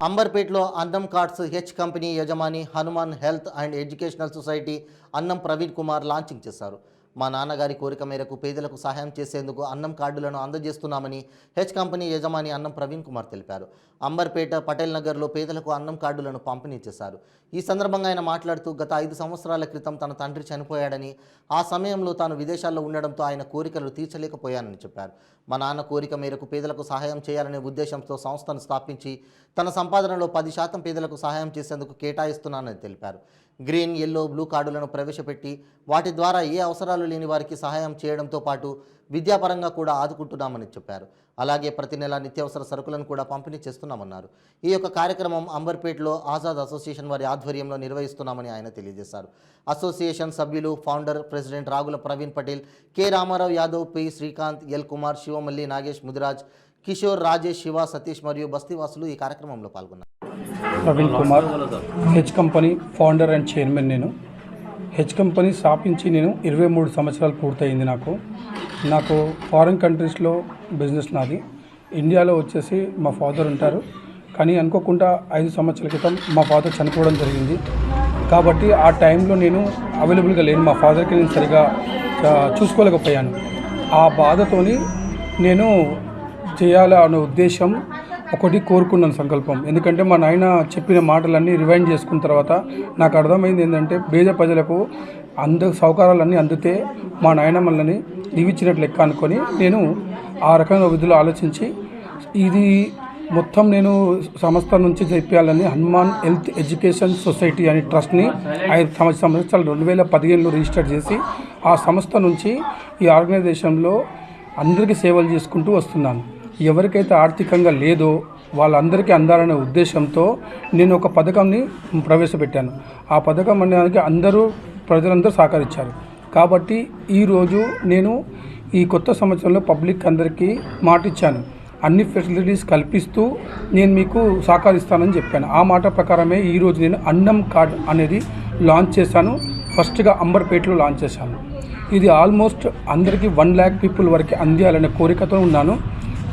అంబర్పేటలో అన్నం cards H company యజమాని Hanuman health and educational society అన్నం ప్రవీణ్ కుమార్ లాంచింగ్ చేశారు. మా నాన్నగారి కోరిక మేరకు పేదలకు సహాయం చేసేందుకు అన్నం కార్డులను అందజేస్తున్నామని హెచ్ కంపెనీ యజమాని అన్నం ప్రవీణ్ కుమార్ తెలిపారు. అంబర్పేట పటేల్ నగర్లో పేదలకు అన్నం కార్డులను పంపిణీ చేశారు. ఈ సందర్భంగా ఆయన మాట్లాడుతూ గత 5 సంవత్సరాల క్రితం తన తండ్రి చనిపోయాడని, ఆ సమయంలో తాను విదేశాల్లో ఉండడంతో ఆయన కోరికలు తీర్చలేకపోయానని చెప్పారు. మా నాన్న కోరిక మేరకు పేదలకు సహాయం చేయాలనే ఉద్దేశంతో సంస్థను స్థాపించి తన సంపాదనలో 10% పేదలకు సహాయం చేసేందుకు కేటాయిస్తున్నానని తెలిపారు. గ్రీన్, యెల్లో, బ్లూ కార్డులను ప్రవేశపెట్టి వాటి ద్వారా ఏ అవసరాలు లేని వారికి సహాయం చేయడంతో పాటు విద్యాపరంగా కూడా ఆదుకుంటున్నామని చెప్పారు. అలాగే ప్రతి నెల నిత్యావసర సరుకులను కూడా పంపిణీ చేస్తున్నామన్నారు. ఈ యొక్క కార్యక్రమం అంబర్పేటలో ఆజాద్ అసోసియేషన్ వారి ఆధ్వర్యంలో నిర్వహిస్తున్నామని ఆయన తెలియజేశారు. అసోసియేషన్ సభ్యులు, founder, president Ragula Praveen Patel, K Ramarao Yadav, P Srikanth, L Kumar, Shivamalli, Nagesh, Mudiraj, Kishore, Rajesh, Shiva, Satish మరియు బస్తీవాసులు ఈ కార్యక్రమంలో పాల్గొన్నారు. Praveen Kumar, H company founder and chairman. నేను హెచ్ కంపెనీ స్థాపించి 23 సంవత్సరాలు పూర్తయింది. నాకు ఫారిన్ కంట్రీస్లో బిజినెస్ నాది. ఇండియాలో వచ్చేసి మా ఫాదర్ ఉంటారు, కానీ అనుకోకుండా 5 సంవత్సరాల క్రితం మా ఫాదర్ చనిపోవడం జరిగింది. కాబట్టి ఆ టైంలో నేను అవైలబుల్గా లేను. మా ఫాదర్కి నేను సరిగా చూసుకోలేకపోయాను. ఆ బాధతోని నేను చేయాలనే ఉద్దేశం ఒకటి కోరుకున్నాను, సంకల్పం. ఎందుకంటే మా నాయన చెప్పిన మాటలన్నీ రివైండ్ చేసుకున్న తర్వాత నాకు అర్థమైంది ఏంటంటే పేద ప్రజలకు సౌకర్యాలన్నీ అందితే మా నాయన మనల్ని దీవించినట్లు లెక్క అనుకొని నేను ఆ రకంగా విధులు ఆలోచించి ఇది మొత్తం నేను సంస్థ నుంచి చెప్పాలని హనుమాన్ హెల్త్ ఎడ్యుకేషన్ సొసైటీ అనే ట్రస్ట్ని 5 సంవత్సరాలు 2015లో రిజిస్టర్ చేసి ఆ సంస్థ నుంచి ఈ ఆర్గనైజేషన్లో అందరికీ సేవలు చేసుకుంటూ వస్తున్నాను. ఎవరికైతే ఆర్థికంగా లేదో వాళ్ళందరికీ అందాలనే ఉద్దేశంతో నేను ఒక పథకంని ప్రవేశపెట్టాను. ఆ పథకం అనేది ప్రజలందరూ సహకరించారు. కాబట్టి ఈరోజు నేను ఈ కొత్త సంవత్సరంలో పబ్లిక్ అందరికీ మాటిచ్చాను, అన్ని ఫెసిలిటీస్ కల్పిస్తూ నేను మీకు సహకరిస్తానని చెప్పాను. ఆ మాట ప్రకారమే ఈరోజు నేను అన్నం కార్డ్ అనేది లాంచ్ చేశాను. ఫస్ట్గా అంబర్పేటలో లాంచ్ చేశాను. ఇది ఆల్మోస్ట్ అందరికీ 1 lakh పీపుల్ వరకు అందియాలనే కోరికతో ఉన్నాను.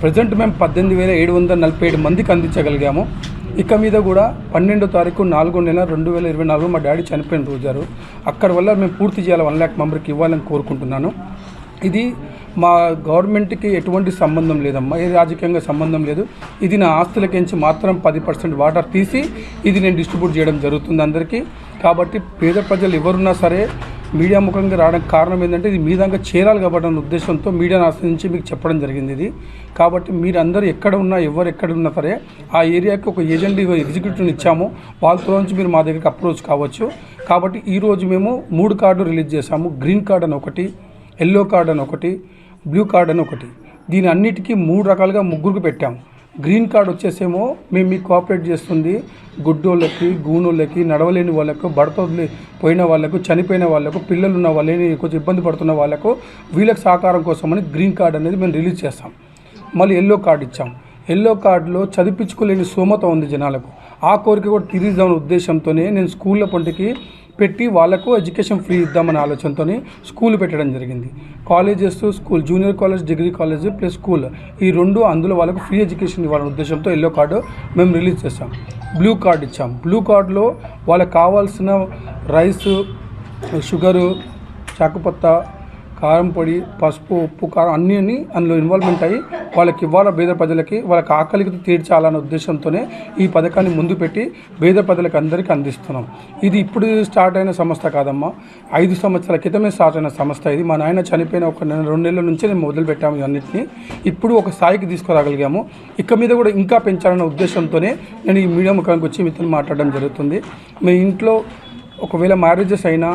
ప్రజెంట్ మేము 18,747 మందికి అందించగలిగాము. ఇక మీద కూడా 12వ తారీఖు 4వ నెల 2024 మా డాడీ చనిపోయిన రోజు. అక్కడి వల్ల మేము పూర్తి చేయాలి, 1 lakh మెంబర్కి ఇవ్వాలని కోరుకుంటున్నాను. ఇది మా గవర్నమెంట్కి ఎటువంటి సంబంధం లేదమ్మా, ఏ రాజకీయంగా సంబంధం లేదు. ఇది నా ఆస్తులకించి మాత్రం 10% వాటర్ తీసి ఇది నేను డిస్ట్రిబ్యూట్ చేయడం జరుగుతుంది అందరికీ. కాబట్టి పేద ప్రజలు ఎవరున్నా సరే మీడియా ముఖంగా రావడానికి కారణం ఏంటంటే ఇది మీ దాకా చేరాలి కాబట్టి అన్న ఉద్దేశంతో మీడియాను ఆశ్రయించి మీకు చెప్పడం జరిగింది ఇది. కాబట్టి మీరందరూ ఎక్కడ ఉన్నా ఎవరు ఎక్కడ ఉన్నా సరే ఆ ఏరియాకి ఒక ఏజెంట్ ఎగ్జిక్యూటివ్ని ఇచ్చాము, వాళ్ళతో నుంచి మీరు మా దగ్గరికి అప్రోచ్ కావచ్చు. కాబట్టి ఈరోజు మేము 3 కార్డు రిలీజ్ చేశాము. గ్రీన్ కార్డ్ అని ఒకటి, ఎల్లో కార్డ్ అని ఒకటి, బ్లూ కార్డ్ అని ఒకటి. దీని అన్నిటికీ 3 రకాలుగా ముగ్గురికి పెట్టాము. గ్రీన్ కార్డ్ వచ్చేసేమో మేము మీకు కోఆపరేట్ చేస్తుంది గుడ్డోళ్ళకి, గూనోళ్ళకి, నడవలేని వాళ్ళకు, బడతో పోయిన వాళ్ళకు, చనిపోయిన వాళ్ళకు, పిల్లలు ఉన్న వాళ్ళని కొంచెం ఇబ్బంది పడుతున్న వాళ్ళకు వీళ్ళకి సహకారం కోసమని గ్రీన్ కార్డ్ అనేది మేము రిలీజ్ చేస్తాం. మళ్ళీ ఎల్లో కార్డ్ ఇచ్చాం. ఎల్లో కార్డులో చదివించుకోలేని స్తోమత ఉంది జనాలకు. ఆ కోరిక కూడా తీరుద్దామనే ఉద్దేశంతోనే నేను స్కూళ్ళ పంటికి పెట్టి వాళ్ళకు ఎడ్యుకేషన్ ఫ్రీ ఇద్దామనే ఆలోచనతో స్కూల్ పెట్టడం జరిగింది. Colleges, school, junior college, degree college plus school, ఈ 2 అందులో వాళ్ళకు ఫ్రీ ఎడ్యుకేషన్ ఇవ్వాలనే ఉద్దేశంతో ఎల్లో కార్డు మేము రిలీజ్ చేస్తాం. బ్లూ కార్డ్ ఇచ్చాం. బ్లూ కార్డులో వాళ్ళకి కావాల్సిన రైస్, షుగరు, చాకుపత్త, కారం పొడి, పసుపు, ఉప్పు, కారం అన్నీ అందులో ఇన్వాల్వ్మెంట్ అయ్యి వాళ్ళకి ఇవ్వాల పేద ప్రజలకి వాళ్ళకి ఆకలికి తీర్చాలనే ఉద్దేశంతోనే ఈ పథకాన్ని ముందు పెట్టి పేద ప్రజలకు అందరికీ అందిస్తున్నాం. ఇది ఇప్పుడు స్టార్ట్ అయిన సంస్థ కాదమ్మా, 5 సంవత్సరాల క్రితమే స్టార్ట్ అయిన సంస్థ ఇది. మా నాయన చనిపోయిన 2 నెలల నుంచే నేను మొదలుపెట్టాము ఇవన్నింటినీ. ఇప్పుడు ఒక స్థాయికి తీసుకురాగలిగాము. ఇక మీద కూడా ఇంకా పెంచాలనే ఉద్దేశంతోనే నేను ఈ మీడియా ముఖానికి వచ్చి మీతో మాట్లాడడం జరుగుతుంది. మీ ఇంట్లో ఒకవేళ మ్యారేజెస్ అయినా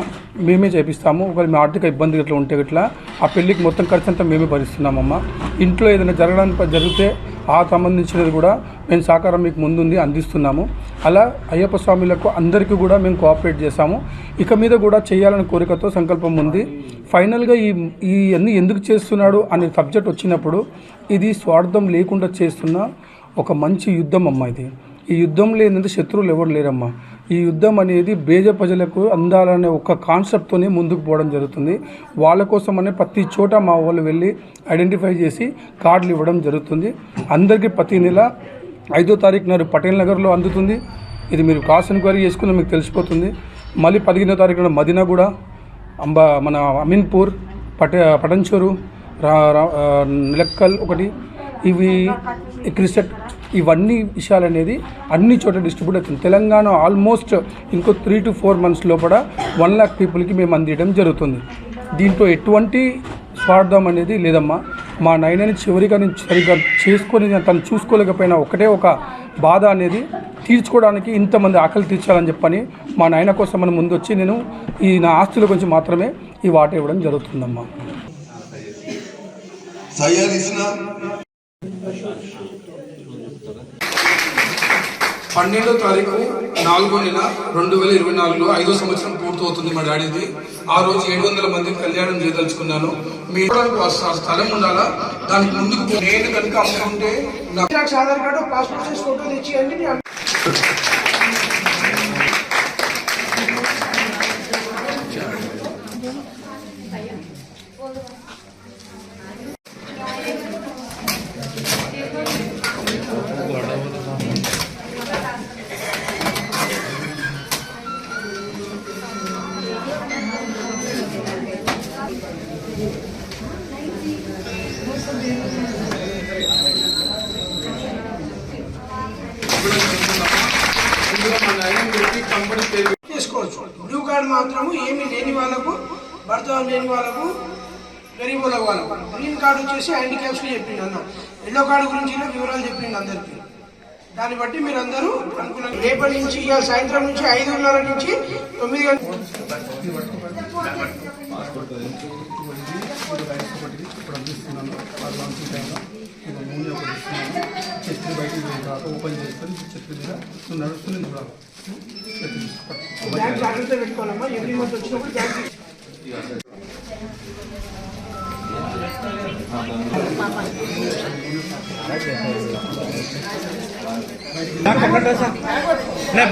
మేమే చేపిస్తాము. ఒకవేళ మీ ఆర్థిక ఇబ్బంది ఇట్లా ఉంటే ఇట్లా ఆ పెళ్ళికి మొత్తం ఖర్చు అంతా మేమే భరిస్తున్నామమ్మా. ఇంట్లో ఏదైనా జరిగితే ఆ సంబంధించినది కూడా మేము సహకారం మీకు ముందుంది అందిస్తున్నాము. అలా అయ్యప్ప స్వామిలకు అందరికీ కూడా మేము కోఆపరేట్ చేశాము. ఇక మీద కూడా చేయాలని కోరికతో సంకల్పం ఉంది. ఫైనల్గా ఈ అన్నీ ఎందుకు చేస్తున్నాడు అనే సబ్జెక్ట్ వచ్చినప్పుడు ఇది స్వార్థం లేకుండా చేస్తున్న ఒక మంచి యుద్ధం అమ్మ ఇది. ఈ యుద్ధంలో ఏంటంటే శత్రువులు ఎవరు లేరమ్మా. ఈ యుద్ధం అనేది పేద ప్రజలకు అందాలనే ఒక కాన్సెప్ట్తోనే ముందుకు పోవడం జరుగుతుంది. వాళ్ళ కోసమనే ప్రతి చోట మా వాళ్ళు వెళ్ళి ఐడెంటిఫై చేసి కార్డులు ఇవ్వడం జరుగుతుంది. అందరికీ ప్రతి నెల 5వ తారీఖు నాడు పటేల్ నగర్లో అందుతుంది. ఇది మీరు క్రాస్ ఎంక్వైరీ చేసుకుని మీకు తెలిసిపోతుంది. మళ్ళీ 15వ తారీఖు నాడు మదీనాగూడ, మన అమీన్పూర్, పటంచూరు, నిలక్కల్ ఒకటి, ఇవి క్రిసెట్, ఇవన్నీ విషయాలు అనేది అన్ని చోట్ల డిస్ట్రిబ్యూట్ అవుతుంది. తెలంగాణ ఆల్మోస్ట్ ఇంకో 3 to 4 months లోపల 1 lakh పీపుల్కి మేము అందించడం జరుగుతుంది. దీంట్లో ఎటువంటి స్వార్థం అనేది లేదమ్మా. మా నాయనని చివరిగా నేను సరిగ్గా చేసుకొని తను చూసుకోలేకపోయినా ఒకటే ఒక బాధ అనేది తీర్చుకోవడానికి ఇంతమంది ఆకలి తీర్చాలని చెప్పని మా నాయన కోసం మనం ముందు వచ్చి నేను ఈ నా ఆస్తుల గురించి మాత్రమే ఈ వాట ఇవ్వడం జరుగుతుందమ్మా. 12వ తారీఖు 4వ నెల 2024లో 5వ సంవత్సరం పూర్తవుతుంది మా డాడీది. ఆ రోజు 700 మందికి కళ్యాణం చేయదలుచుకున్నాను. మీ స్థలం ఉండాలా, దానికి ముందుకు నేను కనుక అమ్ముకుంటే Aadhaar card, passport size photo తెచ్చియండి. చేసుకోవచ్చు. బ్లూ కార్డ్ మాత్రము ఏమీ లేని వాళ్ళకు, భర్త లేని వాళ్ళకు, గరీబుల వాళ్ళకు. గ్రీన్ కార్డు వచ్చేసి హ్యాండిక్యాప్స్ చెప్పిండు అన్న. ఎల్లో కార్డు గురించి వివరాలు చెప్పిండు అందరికీ. దాన్ని బట్టి మీరు అందరూ అనుకున్నారు. రేపటి నుంచి ఇవాళ సాయంత్రం నుంచి 5:30 నుంచి 9 గంటల చెట్లు బయటికి ఓపెన్ చేసుకొని చెట్ల మీద నడుస్తుంది కూడా జాగ్రత్త పెట్టుకోవాలమ్మా. ఎవ్రీ మంత్ వచ్చినప్పుడు జాగ్రత్త.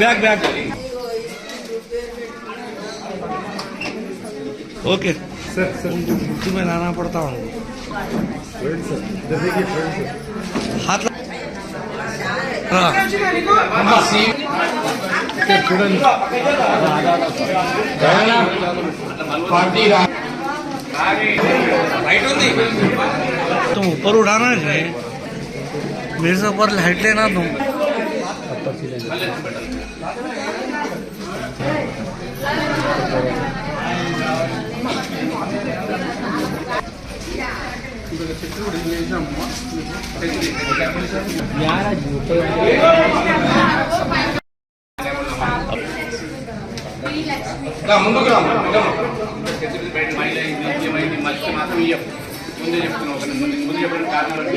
बैग ओके सर तुम्हें लाना पड़ता हूँ हाथ तुम ऊपर उड़ाना है, मेरे से ऊपर हाइट लेना तुम. ముందుకు రా. మాత్రం ముందే చెప్తున్నాం. ముందు చెప్పిన కారణాలు